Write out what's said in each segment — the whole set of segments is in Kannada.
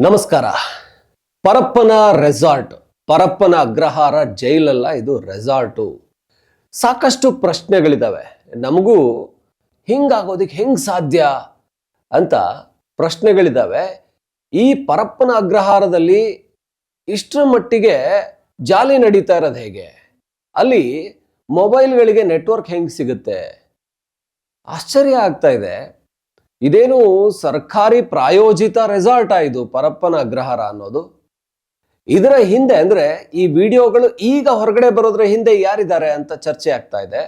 ನಮಸ್ಕಾರ. ಪರಪ್ಪನ ರೆಸಾರ್ಟ್, ಪರಪ್ಪನ ಅಗ್ರಹಾರ ಜೈಲಲ್ಲ, ಇದು ರೆಸಾರ್ಟು. ಸಾಕಷ್ಟು ಪ್ರಶ್ನೆಗಳಿದಾವೆ. ನಮಗೂ ಹಿಂಗಾಗೋದಿಕ್ಕೆ ಹೆಂಗ್ ಸಾಧ್ಯ ಅಂತ ಪ್ರಶ್ನೆಗಳಿದಾವೆ. ಈ ಪರಪ್ಪನ ಅಗ್ರಹಾರದಲ್ಲಿ ಇಷ್ಟರ ಮಟ್ಟಿಗೆ ಜಾಲಿ ನಡೀತಾ ಇರೋದು ಹೇಗೆ? ಅಲ್ಲಿ ಮೊಬೈಲ್ಗಳಿಗೆ ನೆಟ್ವರ್ಕ್ ಹೆಂಗ್ ಸಿಗುತ್ತೆ? ಆಶ್ಚರ್ಯ ಆಗ್ತಾ ಇದೆ. ಇದೇನು ಸರ್ಕಾರಿ ಪ್ರಾಯೋಜಿತ ರೆಸಾರ್ಟ್ ಇದು ಪರಪ್ಪನ ಅಗ್ರಹಾರ ಅನ್ನೋದು? ಇದರ ಹಿಂದೆ ಅಂದ್ರೆ ಈ ವಿಡಿಯೋಗಳು ಈಗ ಹೊರಗಡೆ ಬರೋದ್ರ ಹಿಂದೆ ಯಾರಿದ್ದಾರೆ ಅಂತ ಚರ್ಚೆ ಆಗ್ತಾ ಇದೆ.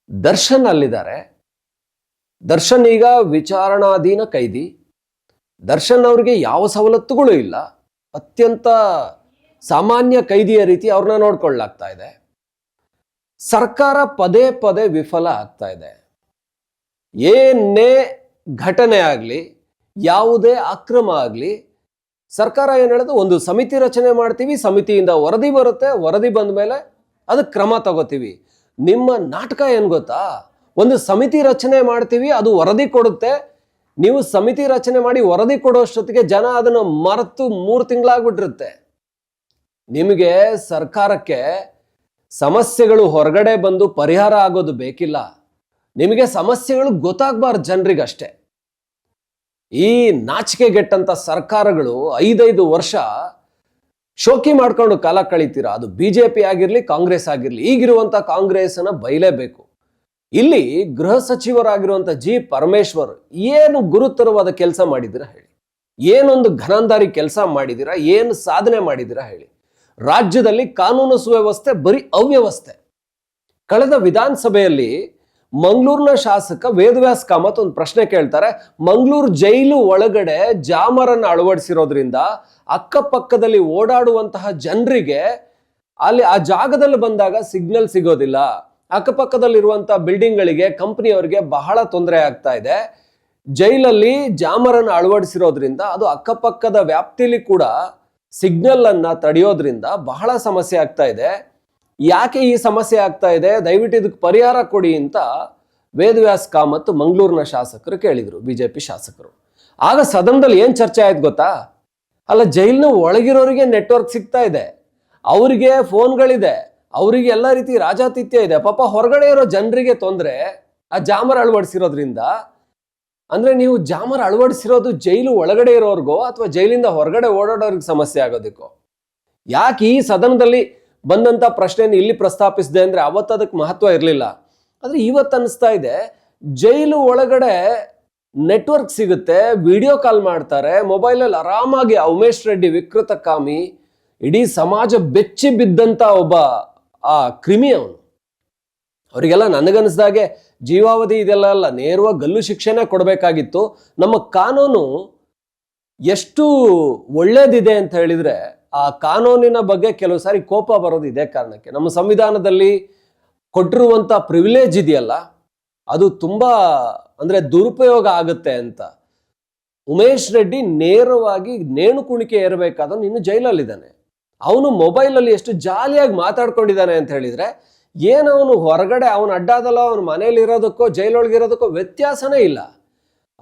ದರ್ಶನ್ ಅಲ್ಲಿದ್ದಾರೆ. ದರ್ಶನ್ ಈಗ ವಿಚಾರಣಾಧೀನ ಕೈದಿ. ದರ್ಶನ್ ಅವ್ರಿಗೆ ಯಾವ ಸವಲತ್ತುಗಳು ಇಲ್ಲ. ಅತ್ಯಂತ ಸಾಮಾನ್ಯ ಕೈದಿಯ ರೀತಿ ಅವ್ರನ್ನ ನೋಡ್ಕೊಳ್ಳಾಗ್ತಾ ಇದೆ. ಸರ್ಕಾರ ಪದೇ ಪದೇ ವಿಫಲ ಆಗ್ತಾ ಇದೆ. ಏನೇ ಘಟನೆ ಆಗಲಿ, ಯಾವುದೇ ಅಕ್ರಮ ಆಗಲಿ, ಸರ್ಕಾರ ಏನು ಹೇಳೋದು, ಒಂದು ಸಮಿತಿ ರಚನೆ ಮಾಡ್ತೀವಿ, ಸಮಿತಿಯಿಂದ ವರದಿ ಬರುತ್ತೆ, ವರದಿ ಬಂದ ಮೇಲೆ ಅದಕ್ಕೆ ಕ್ರಮ ತಗೋತೀವಿ. ನಿಮ್ಮ ನಾಟಕ ಏನು ಗೊತ್ತಾ? ಒಂದು ಸಮಿತಿ ರಚನೆ ಮಾಡ್ತೀವಿ, ಅದು ವರದಿ ಕೊಡುತ್ತೆ. ನೀವು ಸಮಿತಿ ರಚನೆ ಮಾಡಿ ವರದಿ ಕೊಡೋಷ್ಟೊತ್ತಿಗೆ ಜನ ಅದನ್ನು ಮರೆತು 3 ತಿಂಗಳಾಗ್ಬಿಟ್ಟಿರುತ್ತೆ. ನಿಮಗೆ ಸರ್ಕಾರಕ್ಕೆ ಸಮಸ್ಯೆಗಳು ಹೊರಗಡೆ ಬಂದು ಪರಿಹಾರ ಆಗೋದು ಬೇಕಿಲ್ಲ. ನಿಮಗೆ ಸಮಸ್ಯೆಗಳು ಗೊತ್ತಾಗಬಾರ್ದು ಜನರಿಗಷ್ಟೇ. ಈ ನಾಚಿಕೆಗೆಟ್ಟಂತ ಸರ್ಕಾರಗಳು 5 ವರ್ಷ ಶೋಕಿ ಮಾಡ್ಕೊಂಡು ಕಾಲ ಕಳೀತೀರಾ. ಅದು ಬಿಜೆಪಿ ಆಗಿರ್ಲಿ, ಕಾಂಗ್ರೆಸ್ ಆಗಿರ್ಲಿ. ಈಗಿರುವಂತ ಕಾಂಗ್ರೆಸ್ನ ಬೈಲೇಬೇಕು. ಇಲ್ಲಿ ಗೃಹ ಸಚಿವರಾಗಿರುವಂತ ಜಿ ಪರಮೇಶ್ವರ್ ಏನು ಗುರುತರವಾದ ಕೆಲಸ ಮಾಡಿದಿರಾ ಹೇಳಿ? ಏನೊಂದು ಘನಂದಾರಿ ಕೆಲಸ ಮಾಡಿದಿರಾ? ಏನು ಸಾಧನೆ ಮಾಡಿದಿರಾ ಹೇಳಿ? ರಾಜ್ಯದಲ್ಲಿ ಕಾನೂನು ಸುವ್ಯವಸ್ಥೆ ಬರೀ ಅವ್ಯವಸ್ಥೆ. ಕಳೆದ ವಿಧಾನಸಭೆಯಲ್ಲಿ ಮಂಗಳೂರಿನ ಶಾಸಕ ವೇದವ್ಯಾಸ್ ಕಾಮತ್ ಒಂದು ಪ್ರಶ್ನೆ ಕೇಳ್ತಾರೆ. ಮಂಗಳೂರು ಜೈಲು ಒಳಗಡೆ ಜಾಮರನ್ನ ಅಳವಡಿಸಿರೋದ್ರಿಂದ ಅಕ್ಕಪಕ್ಕದಲ್ಲಿ ಓಡಾಡುವಂತಹ ಜನರಿಗೆ ಅಲ್ಲಿ ಆ ಜಾಗದಲ್ಲಿ ಬಂದಾಗ ಸಿಗ್ನಲ್ ಸಿಗೋದಿಲ್ಲ. ಅಕ್ಕಪಕ್ಕದಲ್ಲಿರುವಂತಹ ಬಿಲ್ಡಿಂಗ್ಗಳಿಗೆ, ಕಂಪನಿಯವರಿಗೆ ಬಹಳ ತೊಂದರೆ ಆಗ್ತಾ ಇದೆ. ಜೈಲಲ್ಲಿ ಜಾಮರನ್ನ ಅಳವಡಿಸಿರೋದ್ರಿಂದ ಅದು ಅಕ್ಕಪಕ್ಕದ ವ್ಯಾಪ್ತಿಯಲ್ಲಿ ಕೂಡ ಸಿಗ್ನಲ್ ಅನ್ನ ತಡೆಯೋದ್ರಿಂದ ಬಹಳ ಸಮಸ್ಯೆ ಆಗ್ತಾ ಇದೆ. ಯಾಕೆ ಈ ಸಮಸ್ಯೆ ಆಗ್ತಾ ಇದೆ? ದಯವಿಟ್ಟು ಇದಕ್ಕೆ ಪರಿಹಾರ ಕೊಡಿ ಅಂತ ವೇದವ್ಯಾಸ್ ಕಾಮತ್ ಮಂಗಳೂರಿನ ಶಾಸಕರು ಕೇಳಿದ್ರು, ಬಿಜೆಪಿ ಶಾಸಕರು. ಆಗ ಸದನದಲ್ಲಿ ಏನ್ ಚರ್ಚೆ ಆಯ್ತು ಗೊತ್ತಾ? ಅಲ್ಲ, ಜೈಲಿನ ಒಳಗಿರೋರಿಗೆ ನೆಟ್ವರ್ಕ್ ಸಿಗ್ತಾ ಇದೆ, ಅವರಿಗೆ ಫೋನ್ಗಳಿದೆ, ಅವರಿಗೆ ಎಲ್ಲ ರೀತಿ ರಾಜಾತಿಥ್ಯ ಇದೆ. ಪಾಪ ಹೊರಗಡೆ ಇರೋ ಜನರಿಗೆ ತೊಂದರೆ ಆ ಜಾಮರ್ ಅಳವಡಿಸಿರೋದ್ರಿಂದ. ಅಂದ್ರೆ ನೀವು ಜಾಮರ್ ಅಳವಡಿಸಿರೋದು ಜೈಲು ಒಳಗಡೆ ಇರೋರ್ಗೋ ಅಥವಾ ಜೈಲಿಂದ ಹೊರಗಡೆ ಓಡಾಡೋರಿಗೆ ಸಮಸ್ಯೆ ಆಗೋದಕ್ಕೋ? ಯಾಕೆ ಈ ಸದನದಲ್ಲಿ ಬಂದಂತ ಪ್ರಶ್ನೆಯನ್ನು ಇಲ್ಲಿ ಪ್ರಸ್ತಾಪಿಸಿದೆ ಅಂದ್ರೆ ಅವತ್ತು ಅದಕ್ಕೆ ಮಹತ್ವ ಇರಲಿಲ್ಲ. ಆದ್ರೆ ಇವತ್ತು ಅನಿಸ್ತಾ ಇದೆ, ಜೈಲು ಒಳಗಡೆ ನೆಟ್ವರ್ಕ್ ಸಿಗುತ್ತೆ, ವಿಡಿಯೋ ಕಾಲ್ ಮಾಡ್ತಾರೆ, ಮೊಬೈಲಲ್ಲಿ ಆರಾಮಾಗಿ. ಉಮೇಶ್ ರೆಡ್ಡಿ ವಿಕೃತ ಕಾಮಿ, ಇಡೀ ಸಮಾಜ ಬೆಚ್ಚಿ ಬಿದ್ದಂತ ಒಬ್ಬ ಆ ಕ್ರಿಮಿ ಅವನು. ಅವರಿಗೆಲ್ಲ ನನಗನ್ನಿಸ್ದಾಗೆ ಜೀವಾವಧಿ ಇದೆಲ್ಲ ಅಲ್ಲ, ನೇರವಾಗಿ ಗಲ್ಲು ಶಿಕ್ಷೆನೇ ಕೊಡಬೇಕಾಗಿತ್ತು. ನಮ್ಮ ಕಾನೂನು ಎಷ್ಟು ಒಳ್ಳೇದಿದೆ ಅಂತ ಹೇಳಿದ್ರೆ ಆ ಕಾನೂನಿನ ಬಗ್ಗೆ ಕೆಲವು ಸಾರಿ ಕೋಪ ಬರೋದು ಇದೇ ಕಾರಣಕ್ಕೆ. ನಮ್ಮ ಸಂವಿಧಾನದಲ್ಲಿ ಕೊಟ್ಟಿರುವಂತ ಪ್ರಿವಿಲೇಜ್ ಇದೆಯಲ್ಲ, ಅದು ತುಂಬಾ ಅಂದ್ರೆ ದುರುಪಯೋಗ ಆಗುತ್ತೆ ಅಂತ. ಉಮೇಶ್ ರೆಡ್ಡಿ ನೇರವಾಗಿ ನೇಣು ಕುಣಿಕೆ ಏರಬೇಕಾದ ಇನ್ನು ಜೈಲಲ್ಲಿದ್ದಾನೆ. ಅವನು ಮೊಬೈಲಲ್ಲಿ ಎಷ್ಟು ಜಾಲಿಯಾಗಿ ಮಾತಾಡ್ಕೊಂಡಿದ್ದಾನೆ ಅಂತ ಹೇಳಿದ್ರೆ, ಏನವನು ಹೊರಗಡೆ ಅವನು ಅಡ್ಡಾದಲ್ಲ, ಅವನು ಮನೇಲಿ ಇರೋದಕ್ಕೋ ಜೈಲೊಳಗಿರೋದಕ್ಕೋ ವ್ಯತ್ಯಾಸನೇ ಇಲ್ಲ.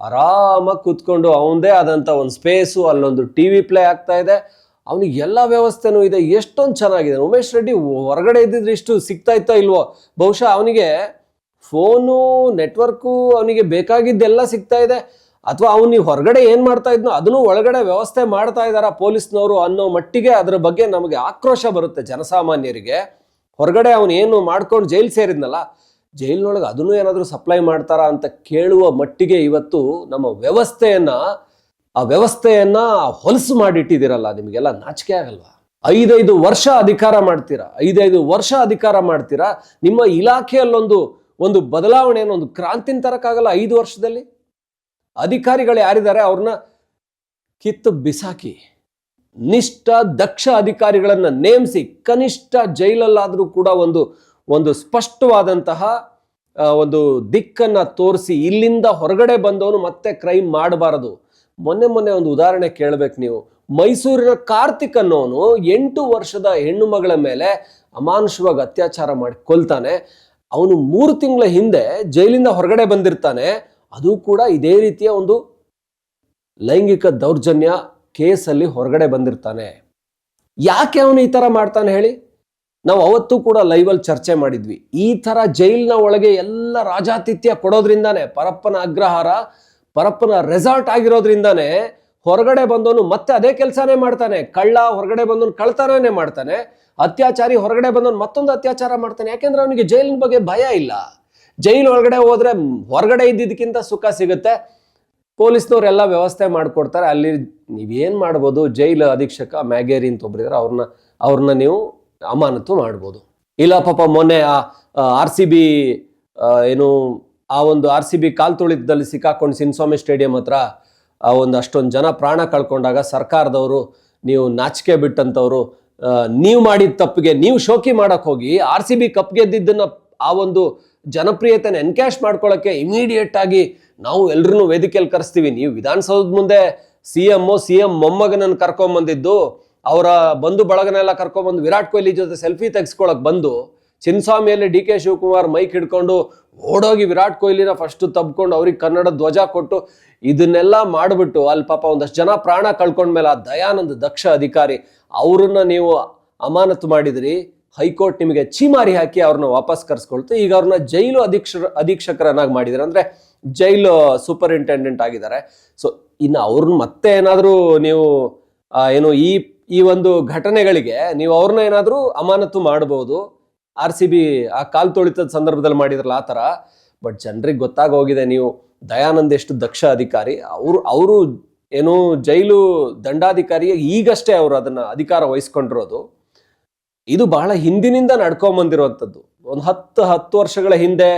ಆರಾಮಾಗಿ ಕೂತ್ಕೊಂಡು ಅವನದೇ ಆದಂತ ಒಂದು ಸ್ಪೇಸು, ಅಲ್ಲೊಂದು ಟಿವಿ ಪ್ಲೇ ಆಗ್ತಾ ಇದೆ, ಅವನಿಗೆ ಎಲ್ಲ ವ್ಯವಸ್ಥೆನೂ ಇದೆ. ಎಷ್ಟೊಂದು ಚೆನ್ನಾಗಿದೆ. ಉಮೇಶ್ ರೆಡ್ಡಿ ಹೊರಗಡೆ ಇದ್ದಿದ್ರೆ ಇಷ್ಟು ಸಿಗ್ತಾ ಇತ್ತ ಇಲ್ವೋ? ಬಹುಶಃ ಅವನಿಗೆ ಫೋನು, ನೆಟ್ವರ್ಕು, ಅವನಿಗೆ ಬೇಕಾಗಿದ್ದೆಲ್ಲ ಸಿಗ್ತಾ ಇದೆ. ಅಥವಾ ಅವನಿಗೆ ಹೊರಗಡೆ ಏನ್ ಮಾಡ್ತಾ ಇದ್ನೋ ಅದನ್ನು ಒಳಗಡೆ ವ್ಯವಸ್ಥೆ ಮಾಡ್ತಾ ಇದ್ದಾರ ಪೊಲೀಸ್ನವರು ಅನ್ನೋ ಮಟ್ಟಿಗೆ ಅದರ ಬಗ್ಗೆ ನಮಗೆ ಆಕ್ರೋಶ ಬರುತ್ತೆ ಜನಸಾಮಾನ್ಯರಿಗೆ. ಹೊರಗಡೆ ಅವನು ಏನು ಮಾಡ್ಕೊಂಡು ಜೈಲ್ ಸೇರಿದ್ನಲ್ಲ, ಜೈಲಿನೊಳಗೆ ಅದನ್ನು ಏನಾದರೂ ಸಪ್ಲೈ ಮಾಡ್ತಾರಾ ಅಂತ ಕೇಳುವ ಮಟ್ಟಿಗೆ ಇವತ್ತು ನಮ್ಮ ವ್ಯವಸ್ಥೆಯನ್ನ ಹೊಲಸು ಮಾಡಿಟ್ಟಿದ್ದೀರಲ್ಲ. ನಿಮಗೆಲ್ಲ ನಾಚಿಕೆ ಆಗಲ್ವಾ? 5 ವರ್ಷ ಅಧಿಕಾರ ಮಾಡ್ತೀರಾ, 5 ವರ್ಷ ಅಧಿಕಾರ ಮಾಡ್ತೀರಾ. ನಿಮ್ಮ ಇಲಾಖೆಯಲ್ಲೊಂದು ಬದಲಾವಣೆಯನ್ನು, ಒಂದು ಕ್ರಾಂತಿನ ತರಕ್ಕಾಗಲ್ಲ 5 ವರ್ಷದಲ್ಲಿ. ಅಧಿಕಾರಿಗಳು ಯಾರಿದ್ದಾರೆ ಅವ್ರನ್ನ ಕಿತ್ತು ಬಿಸಾಕಿ ನಿಷ್ಠ ದಕ್ಷ ಅಧಿಕಾರಿಗಳನ್ನ ನೇಮಿಸಿ, ಕನಿಷ್ಠ ಜೈಲಲ್ಲಾದ್ರೂ ಕೂಡ ಒಂದು ಸ್ಪಷ್ಟವಾದಂತಹ ಒಂದು ದಿಕ್ಕನ್ನ ತೋರಿಸಿ, ಇಲ್ಲಿಂದ ಹೊರಗಡೆ ಬಂದವನು ಮತ್ತೆ ಕ್ರೈಮ್ ಮಾಡಬಾರದು. ಮೊನ್ನೆ ಒಂದು ಉದಾಹರಣೆ ಕೇಳಬೇಕು ನೀವು. ಮೈಸೂರಿನ ಕಾರ್ತಿಕ್ ಅನ್ನೋನು 8 ವರ್ಷದ ಹೆಣ್ಣು ಮಗಳ ಮೇಲೆ ಅಮಾನುಷವಾಗಿ ಅತ್ಯಾಚಾರ ಮಾಡಿ ಕೊಲ್ತಾನೆ. ಅವನು 3 ತಿಂಗಳ ಹಿಂದೆ ಜೈಲಿಂದ ಹೊರಗಡೆ ಬಂದಿರ್ತಾನೆ. ಅದು ಕೂಡ ಇದೇ ರೀತಿಯ ಒಂದು ಲೈಂಗಿಕ ದೌರ್ಜನ್ಯ ಕೇಸಲ್ಲಿ ಹೊರಗಡೆ ಬಂದಿರ್ತಾನೆ. ಯಾಕೆ ಅವನು ಈ ತರ ಮಾಡ್ತಾನೆ ಹೇಳಿ? ನಾವು ಅವತ್ತು ಕೂಡ ಲೈವಲ್ಲಿ ಚರ್ಚೆ ಮಾಡಿದ್ವಿ. ಈ ತರ ಜೈಲಿನ ಒಳಗೆ ಎಲ್ಲ ರಾಜಾತಿಥ್ಯ ಕೊಡೋದ್ರಿಂದಾನೆ, ಪರಪ್ಪನ ಅಗ್ರಹಾರ ಪರಪ್ಪನ ರೆಸಾರ್ಟ್ ಆಗಿರೋದ್ರಿಂದಾನೆ ಹೊರಗಡೆ ಬಂದವನು ಮತ್ತೆ ಅದೇ ಕೆಲಸನೇ ಮಾಡ್ತಾನೆ. ಕಳ್ಳ ಹೊರಗಡೆ ಬಂದವನು ಕಳ್ತನನೇ ಮಾಡ್ತಾನೆ, ಅತ್ಯಾಚಾರಿ ಹೊರಗಡೆ ಬಂದವನು ಮತ್ತೊಂದು ಅತ್ಯಾಚಾರ ಮಾಡ್ತಾನೆ. ಯಾಕೆಂದ್ರೆ ಅವನಿಗೆ ಜೈಲಿನ ಬಗ್ಗೆ ಭಯ ಇಲ್ಲ. ಜೈಲು ಒಳಗಡೆ ಹೋದ್ರೆ ಹೊರಗಡೆ ಇದ್ದಿದ್ದಕ್ಕಿಂತ ಸುಖ ಸಿಗುತ್ತೆ. ಪೊಲೀಸ್ನವರೆಲ್ಲ ವ್ಯವಸ್ಥೆ ಮಾಡಿಕೊಡ್ತಾರೆ. ಅಲ್ಲಿ ನೀವೇನ್ ಮಾಡ್ಬೋದು, ಜೈಲು ಅಧೀಕ್ಷಕ ಮ್ಯಾಗೇರಿ ಅಂತ ಒಬ್ರಿದ್ದಾರೆ, ಅವ್ರನ್ನ ನೀವು ಅಮಾನತು ಮಾಡ್ಬೋದು. ಇಲ್ಲ ಪಾಪ ಮೊನ್ನೆ RCB ಏನು ಆ ಒಂದು RCB ಕಾಲ್ ತುಳಿತದಲ್ಲಿ ಸಿಕ್ಕಾಕೊಂಡು ಸಿನ್ಸ್ವಾಮಿ ಸ್ಟೇಡಿಯಂ ಹತ್ರ ಒಂದು ಅಷ್ಟೊಂದು ಜನ ಪ್ರಾಣ ಕಳ್ಕೊಂಡಾಗ ಸರ್ಕಾರದವರು ನೀವು ನಾಚಿಕೆ ಬಿಟ್ಟಂತವ್ರು ನೀವು ಮಾಡಿದ ತಪ್ಪಿಗೆ ನೀವು ಶೋಕಿ ಮಾಡಕ್ ಹೋಗಿ RCB ಕಪ್ ಗೆದ್ದಿದ್ದನ್ನ ಆ ಒಂದು ಜನಪ್ರಿಯತೆನ ಎನ್ಕ್ಯಾಶ್ ಮಾಡ್ಕೊಳ್ಳೋಕೆ ಇಮಿಡಿಯೇಟ್ ಆಗಿ ನಾವು ಎಲ್ರೂ ವೇದಿಕೆಯಲ್ಲಿ ಕರೆಸ್ತೀವಿ. ನೀವು ವಿಧಾನಸೌಧದ ಮುಂದೆ CM ಮೊಮ್ಮಗನನ್ನು ಕರ್ಕೊಂಬಂದಿದ್ದು, ಅವರ ಬಂಧು ಬಳಗನೆಲ್ಲ ಕರ್ಕೊಂಡ್ಬಂದು ವಿರಾಟ್ ಕೊಹ್ಲಿ ಜೊತೆ ಸೆಲ್ಫಿ ತೆಗೆಸ್ಕೊಳಕ್ ಬಂದು ಚಿನ್ನಸ್ವಾಮಿಯಲ್ಲಿ DK ಶಿವಕುಮಾರ್ ಮೈಕ್ ಹಿಡ್ಕೊಂಡು ಓಡೋಗಿ ವಿರಾಟ್ ಕೊಹ್ಲಿನ ಫಸ್ಟ್ ತಬ್ಕೊಂಡು ಅವ್ರಿಗೆ ಕನ್ನಡ ಧ್ವಜ ಕೊಟ್ಟು ಇದನ್ನೆಲ್ಲ ಮಾಡಿಬಿಟ್ಟು ಅಲ್ಲಿ ಪಾಪ ಒಂದಷ್ಟು ಜನ ಪ್ರಾಣ ಕಳ್ಕೊಂಡ್ಮೇಲೆ ಆ ದಯಾನಂದ್ ದಕ್ಷ ಅಧಿಕಾರಿ ಅವ್ರನ್ನ ನೀವು ಅಮಾನತು ಮಾಡಿದ್ರಿ. ಹೈಕೋರ್ಟ್ ನಿಮಗೆ ಚೀಮಾರಿ ಹಾಕಿ ಅವ್ರನ್ನ ವಾಪಸ್ ಕರ್ಸ್ಕೊಳ್ತು. ಈಗ ಅವ್ರನ್ನ ಜೈಲು ಅಧೀಕ್ಷಕರನ್ನಾಗಿ ಮಾಡಿದ್ದಾರೆ, ಅಂದ್ರೆ ಜೈಲು ಸೂಪರಿಂಟೆಂಡೆಂಟ್ ಆಗಿದ್ದಾರೆ. ಸೊ ಇನ್ನು ಅವ್ರನ್ನ ಮತ್ತೆ ಏನಾದರೂ ನೀವು ಏನು ಈ ಒಂದು ಘಟನೆಗಳಿಗೆ ನೀವು ಅವ್ರನ್ನ ಏನಾದರೂ ಅಮಾನತು ಮಾಡಬಹುದು. RCB ಆ ಕಾಲ್ ತೊಳಿತದ ಸಂದರ್ಭದಲ್ಲಿ ಮಾಡಿದ್ರಲ್ಲ ಆ ಥರ. ಬಟ್ ಜನರಿಗೆ ಗೊತ್ತಾಗೋಗಿದೆ ನೀವು ದಯಾನಂದ್ ಎಷ್ಟು ದಕ್ಷ ಅಧಿಕಾರಿ. ಅವರು ಏನು ಜೈಲು ದಂಡಾಧಿಕಾರಿ ಈಗಷ್ಟೇ ಅವರು ಅದನ್ನ ಅಧಿಕಾರ ವಹಿಸ್ಕೊಂಡಿರೋದು. ಇದು ಬಹಳ ಹಿಂದಿನಿಂದ ನಡ್ಕೊಂಬಂದಿರುವಂಥದ್ದು. ಒಂದು 10 ವರ್ಷಗಳ ಹಿಂದೆ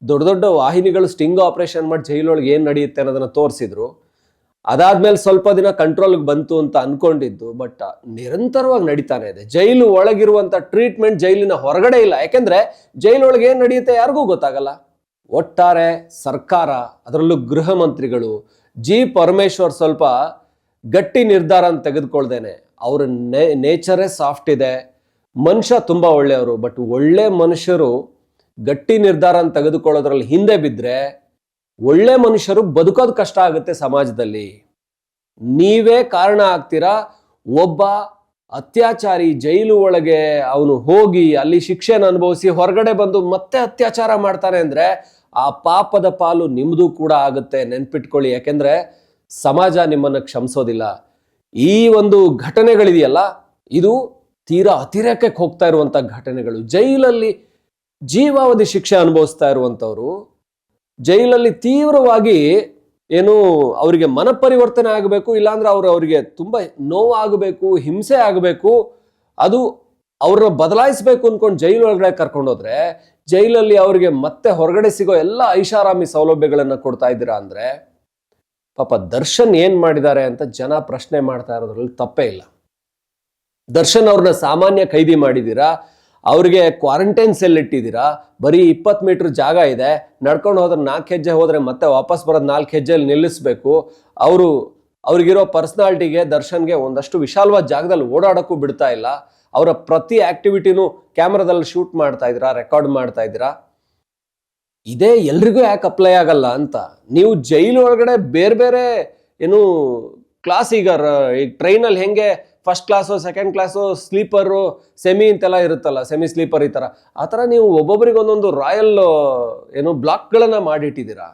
ದೊಡ್ಡ ದೊಡ್ಡ ವಾಹಿನಿಗಳು ಸ್ಟಿಂಗ್ ಆಪರೇಷನ್ ಮಾಡಿ ಜೈಲೊಳಗೆ ಏನು ನಡೆಯುತ್ತೆ ಅನ್ನೋದನ್ನ ತೋರಿಸಿದ್ರು. ಅದಾದ್ಮೇಲೆ ಸ್ವಲ್ಪ ದಿನ ಕಂಟ್ರೋಲ್ಗೆ ಬಂತು ಅಂತ ಅನ್ಕೊಂಡಿದ್ದು, ಬಟ್ ನಿರಂತರವಾಗಿ ನಡೀತಾನೆ ಇದೆ. ಜೈಲು ಒಳಗಿರುವಂತ ಟ್ರೀಟ್ಮೆಂಟ್ ಜೈಲಿನ ಹೊರಗಡೆ ಇಲ್ಲ. ಯಾಕೆಂದ್ರೆ ಜೈಲೊಳಗೆ ಏನ್ ನಡೆಯುತ್ತೆ ಯಾರಿಗೂ ಗೊತ್ತಾಗಲ್ಲ. ಒಟ್ಟಾರೆ ಸರ್ಕಾರ, ಅದರಲ್ಲೂ ಗೃಹ ಮಂತ್ರಿಗಳು G. ಪರಮೇಶ್ವರ್ ಸ್ವಲ್ಪ ಗಟ್ಟಿ ನಿರ್ಧಾರ ಅಂತ ತೆಗೆದುಕೊಳ್ದೇನೆ, ಅವ್ರ ನೇಚರೇ ಸಾಫ್ಟ್ ಇದೆ, ಮನುಷ್ಯ ತುಂಬಾ ಒಳ್ಳೆಯವರು. ಬಟ್ ಒಳ್ಳೆ ಮನುಷ್ಯರು ಗಟ್ಟಿ ನಿರ್ಧಾರ ಅಂತ ತೆಗೆದುಕೊಳ್ಳೋದ್ರಲ್ಲಿ ಹಿಂದೆ ಬಿದ್ರೆ ಒಳ್ಳೆ ಮನುಷ್ಯರು ಬದುಕೋದು ಕಷ್ಟ ಆಗುತ್ತೆ ಸಮಾಜದಲ್ಲಿ. ನೀವೇ ಕಾರಣ ಆಗ್ತೀರಾ. ಒಬ್ಬ ಅತ್ಯಾಚಾರಿ ಜೈಲು ಒಳಗೆ ಅವನು ಹೋಗಿ ಅಲ್ಲಿ ಶಿಕ್ಷೆನ ಅನುಭವಿಸಿ ಹೊರಗಡೆ ಬಂದು ಮತ್ತೆ ಅತ್ಯಾಚಾರ ಮಾಡ್ತಾನೆ ಅಂದ್ರೆ ಆ ಪಾಪದ ಪಾಲು ನಿಮ್ದು ಕೂಡ ಆಗುತ್ತೆ, ನೆನ್ಪಿಟ್ಕೊಳ್ಳಿ. ಯಾಕೆಂದ್ರೆ ಸಮಾಜ ನಿಮ್ಮನ್ನ ಕ್ಷಮಿಸೋದಿಲ್ಲ. ಈ ಒಂದು ಘಟನೆಗಳಿದೆಯಲ್ಲ, ಇದು ತೀರಾ ಅತಿರೇಕಕ್ಕೆ ಹೋಗ್ತಾ ಇರುವಂತ ಘಟನೆಗಳು. ಜೈಲಲ್ಲಿ ಜೀವಾವಧಿ ಶಿಕ್ಷೆ ಅನುಭವಿಸ್ತಾ ಇರುವಂತವ್ರು, ಜೈಲಲ್ಲಿ ತೀವ್ರವಾಗಿ ಏನು ಅವರಿಗೆ ಮನಪರಿವರ್ತನೆ ಆಗಬೇಕು, ಇಲ್ಲಾಂದ್ರೆ ಅವರಿಗೆ ತುಂಬಾ ನೋವಾಗಬೇಕು, ಹಿಂಸೆ ಆಗಬೇಕು, ಅದು ಅವ್ರನ್ನ ಬದಲಾಯಿಸಬೇಕು ಅನ್ಕೊಂಡು ಜೈಲು ಒಳಗಡೆ ಕರ್ಕೊಂಡೋದ್ರೆ ಜೈಲಲ್ಲಿ ಅವ್ರಿಗೆ ಮತ್ತೆ ಹೊರಗಡೆ ಸಿಗೋ ಎಲ್ಲ ಐಷಾರಾಮಿ ಸೌಲಭ್ಯಗಳನ್ನ ಕೊಡ್ತಾ ಇದ್ದೀರಾ ಅಂದ್ರೆ ಪಾಪ ದರ್ಶನ್ ಏನ್ ಮಾಡಿದ್ದಾರೆ ಅಂತ ಜನ ಪ್ರಶ್ನೆ ಮಾಡ್ತಾ ಇರೋದ್ರಲ್ಲಿ ತಪ್ಪೇ ಇಲ್ಲ. ದರ್ಶನ್ ಅವ್ರನ್ನ ಸಾಮಾನ್ಯ ಖೈದಿ ಮಾಡಿದ್ದೀರಾ, ಅವ್ರಿಗೆ ಕ್ವಾರಂಟೈನ್ ಸೆಲ್ ಇಟ್ಟಿದ್ದೀರಾ, ಬರೀ 20 ಮೀಟರ್ ಜಾಗ ಇದೆ, ನಡ್ಕೊಂಡು ಹೋದ್ರೆ 4 ಹೆಜ್ಜೆ ಹೋದ್ರೆ ಮತ್ತೆ ವಾಪಸ್ ಬರೋದು 4 ಹೆಜ್ಜೆಯಲ್ಲಿ ನಿಲ್ಲಿಸ್ಬೇಕು. ಅವ್ರಿಗಿರೋ ಪರ್ಸನಾಲಿಟಿಗೆ, ದರ್ಶನ್ಗೆ ಒಂದಷ್ಟು ವಿಶಾಲವಾದ ಜಾಗದಲ್ಲಿ ಓಡಾಡೋಕ್ಕೂ ಬಿಡ್ತಾ ಇಲ್ಲ. ಅವರ ಪ್ರತಿ ಆಕ್ಟಿವಿಟಿನೂ ಕ್ಯಾಮ್ರಾದಲ್ಲಿ ಶೂಟ್ ಮಾಡ್ತಾ ಇದ್ದೀರಾ, ರೆಕಾರ್ಡ್ ಮಾಡ್ತಾ ಇದ್ದೀರಾ. ಇದೇ ಎಲ್ರಿಗೂ ಯಾಕೆ ಅಪ್ಲೈ ಆಗಲ್ಲ ಅಂತ. ನೀವು ಜೈಲು ಒಳಗಡೆ ಬೇರೆ ಬೇರೆ ಏನು ಕ್ಲಾಸ್, ಈಗ ಟ್ರೈನಲ್ಲಿ ಹೆಂಗೆ first class, second class, sleeper, semi ಅಂತೆಲ್ಲ ಇರುತ್ತಲ್ಲ, ಸೆಮಿ ಸ್ಲೀಪರ್ ಈ ಥರ, ಆ ಥರ ನೀವು ಒಬ್ಬೊಬ್ಬರಿಗೆ ಒಂದೊಂದು ರಾಯಲ್ ಏನು ಬ್ಲಾಕ್ಗಳನ್ನ ಮಾಡಿಟ್ಟಿದ್ದೀರಾ.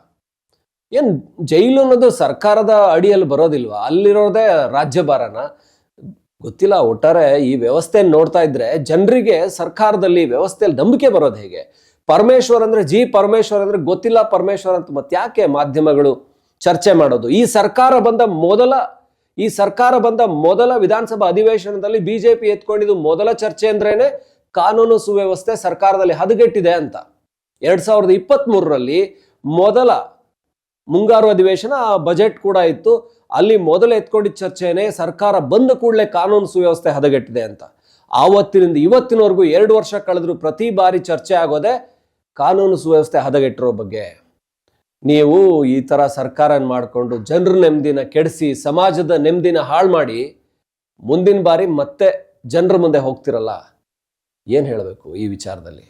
ಏನು ಜೈಲು ಅನ್ನೋದು ಸರ್ಕಾರದ ಅಡಿಯಲ್ಲಿ ಬರೋದಿಲ್ವಾ? ಅಲ್ಲಿರೋದೇ ರಾಜ್ಯಭಾರನ? ಗೊತ್ತಿಲ್ಲ. ಒಟ್ಟಾರೆ ಈ ವ್ಯವಸ್ಥೆ ನೋಡ್ತಾ ಇದ್ರೆ ಜನರಿಗೆ ಸರ್ಕಾರದಲ್ಲಿ ವ್ಯವಸ್ಥೆಯಲ್ಲಿ ನಂಬಿಕೆ ಬರೋದು ಹೇಗೆ? ಪರಮೇಶ್ವರ್ ಅಂದ್ರೆ G. ಪರಮೇಶ್ವರ್ ಅಂದ್ರೆ ಗೊತ್ತಿಲ್ಲ ಪರಮೇಶ್ವರ್ ಅಂತ ಮತ್ತೆ ಯಾಕೆ ಮಾಧ್ಯಮಗಳು ಚರ್ಚೆ ಮಾಡೋದು? ಈ ಸರ್ಕಾರ ಬಂದ ಮೊದಲ ವಿಧಾನಸಭಾ ಅಧಿವೇಶನದಲ್ಲಿ ಬಿಜೆಪಿ ಎತ್ಕೊಂಡಿದ್ದು ಮೊದಲ ಚರ್ಚೆ ಅಂದ್ರೇನೆ ಕಾನೂನು ಸುವ್ಯವಸ್ಥೆ ಸರ್ಕಾರದಲ್ಲಿ ಹದಗೆಟ್ಟಿದೆ ಅಂತ. 2023ರಲ್ಲಿ ಮೊದಲ ಮುಂಗಾರು ಅಧಿವೇಶನ, ಬಜೆಟ್ ಕೂಡ ಇತ್ತು. ಅಲ್ಲಿ ಮೊದಲ ಎತ್ಕೊಂಡಿದ್ದ ಚರ್ಚೆನೆ ಸರ್ಕಾರ ಬಂದ ಕೂಡಲೇ ಕಾನೂನು ಸುವ್ಯವಸ್ಥೆ ಹದಗೆಟ್ಟಿದೆ ಅಂತ. ಆವತ್ತಿನಿಂದ ಇವತ್ತಿನವರೆಗೂ 2 ವರ್ಷ ಕಳೆದ್ರು ಪ್ರತಿ ಬಾರಿ ಚರ್ಚೆ ಆಗೋದೆ ಕಾನೂನು ಸುವ್ಯವಸ್ಥೆ ಹದಗೆಟ್ಟಿರೋ ಬಗ್ಗೆ. ನೀವು ಈ ತರ ಸರ್ಕಾರ ಮಾಡಿಕೊಂಡು ಜನರ ನೆಮ್ಮದಿನ ಕೆಡಿಸಿ ಸಮಾಜದ ನೆಮ್ಮದಿನ ಹಾಳು ಮಾಡಿ ಮುಂದಿನ ಬಾರಿ ಮತ್ತೆ ಜನರ ಮುಂದೆ ಹೋಗ್ತಿರಲ್ಲ, ಏನ್ ಹೇಳಬೇಕು ಈ ವಿಚಾರದಲ್ಲಿ?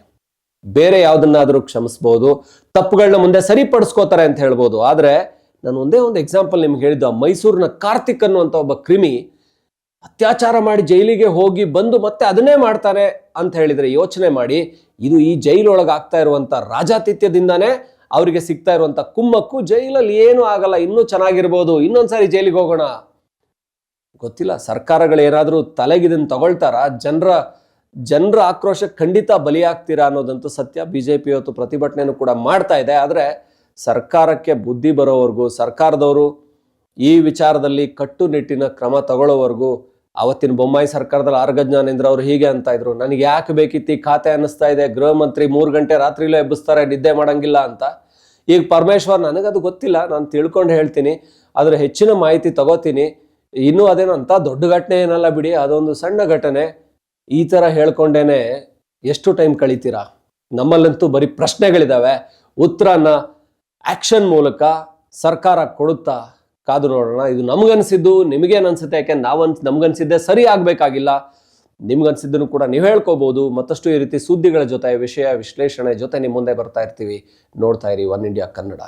ಬೇರೆ ಯಾವ್ದನ್ನಾದ್ರೂ ಕ್ಷಮಿಸ್ಬೋದು, ತಪ್ಪುಗಳನ್ನ ಮುಂದೆ ಸರಿಪಡಿಸ್ಕೋತಾರೆ ಅಂತ ಹೇಳ್ಬೋದು. ಆದ್ರೆ ನಾನು ಒಂದೇ ಒಂದು ಎಕ್ಸಾಂಪಲ್ ನಿಮ್ಗೆ ಹೇಳಿದ್ದು, ಮೈಸೂರಿನ ಕಾರ್ತಿಕ್ ಅನ್ನುವಂಥ ಒಬ್ಬ ಕ್ರಿಮಿ ಅತ್ಯಾಚಾರ ಮಾಡಿ ಜೈಲಿಗೆ ಹೋಗಿ ಬಂದು ಮತ್ತೆ ಅದನ್ನೇ ಮಾಡ್ತಾನೆ ಅಂತ ಹೇಳಿದ್ರೆ ಯೋಚನೆ ಮಾಡಿ, ಇದು ಈ ಜೈಲೊಳಗೆ ಆಗ್ತಾ ಇರುವಂಥ ರಾಜಾತಿಥ್ಯದಿಂದಾನೇ ಅವರಿಗೆ ಸಿಗ್ತಾ ಇರುವಂಥ ಕುಮ್ಮಕ್ಕು. ಜೈಲಲ್ಲಿ ಏನೂ ಆಗಲ್ಲ, ಇನ್ನೂ ಚೆನ್ನಾಗಿರ್ಬೋದು, ಇನ್ನೊಂದ್ಸಾರಿ ಜೈಲಿಗೆ ಹೋಗೋಣ. ಗೊತ್ತಿಲ್ಲ ಸರ್ಕಾರಗಳು ಏನಾದರೂ ತಲೆಗಿದನ್ನು ತಗೊಳ್ತಾರ? ಜನರ ಆಕ್ರೋಶಕ್ಕೆ ಖಂಡಿತ ಬಲಿಯಾಗ್ತೀರಾ ಅನ್ನೋದಂತೂ ಸತ್ಯ. BJP ಇವತ್ತು ಪ್ರತಿಭಟನೆಯನ್ನು ಕೂಡ ಮಾಡ್ತಾ ಇದೆ. ಆದರೆ ಸರ್ಕಾರಕ್ಕೆ ಬುದ್ಧಿ ಬರೋವರೆಗೂ, ಸರ್ಕಾರದವರು ಈ ವಿಚಾರದಲ್ಲಿ ಕಟ್ಟುನಿಟ್ಟಿನ ಕ್ರಮ ತಗೊಳ್ಳೋವರೆಗೂ, ಅವತ್ತಿನ ಬೊಮ್ಮಾಯಿ ಸರ್ಕಾರದಲ್ಲಿ ಆರ್ ಜ್ಞಾನೇಂದ್ರ ಅವರು ಹೀಗೆ ಅಂತ ಇದ್ರು, ನನಗೆ ಯಾಕೆ ಬೇಕಿತ್ತು ಈ ಖಾತೆ ಅನ್ನಿಸ್ತಾ ಇದೆ, ಗೃಹ ಮಂತ್ರಿ 3 ಗಂಟೆ ರಾತ್ರಿಲೇ ಎಬ್ಬಿಸ್ತಾರೆ, ನಿದ್ದೆ ಮಾಡಂಗಿಲ್ಲ ಅಂತ. ಈಗ ಪರಮೇಶ್ವರ್, ನನಗದು ಗೊತ್ತಿಲ್ಲ, ನಾನು ತಿಳ್ಕೊಂಡು ಹೇಳ್ತೀನಿ, ಆದರೆ ಹೆಚ್ಚಿನ ಮಾಹಿತಿ ತಗೋತೀನಿ, ಇನ್ನೂ ಅದೇನೋ ಅಂತ ದೊಡ್ಡ ಘಟನೆ ಏನಲ್ಲ ಬಿಡಿ, ಅದೊಂದು ಸಣ್ಣ ಘಟನೆ, ಈ ಥರ ಹೇಳ್ಕೊಂಡೇನೆ ಎಷ್ಟು ಟೈಮ್ ಕಳಿತೀರಾ? ನಮ್ಮಲ್ಲಂತೂ ಬರೀ ಪ್ರಶ್ನೆಗಳಿದ್ದಾವೆ, ಉತ್ತರನ ಆಕ್ಷನ್ ಮೂಲಕ ಸರ್ಕಾರ ಕೊಡುತ್ತಾ? ಕಾದು ನೋಡೋಣ. ಇದು ನಮಗನ್ಸಿದ್ದು ನಿಮಗೇನು ಅನ್ಸುತ್ತೆ? ಯಾಕೆ ನಮಗನ್ಸಿದ್ದೆ ಸರಿ ಆಗಬೇಕಾಗಿಲ್ಲ, ನಿಮ್ಗನ್ಸಿದ್ದನ್ನು ಕೂಡ ನೀವು ಹೇಳ್ಕೋಬಹುದು. ಮತ್ತಷ್ಟು ಈ ರೀತಿ ಸುದ್ದಿಗಳ ಜೊತೆ, ವಿಷಯ ವಿಶ್ಲೇಷಣೆ ಜೊತೆ ನಿಮ್ಮ ಮುಂದೆ ಬರ್ತಾ ಇರ್ತೀವಿ. ನೋಡ್ತಾ ಇರಿ ಒನ್ ಇಂಡಿಯಾ ಕನ್ನಡ.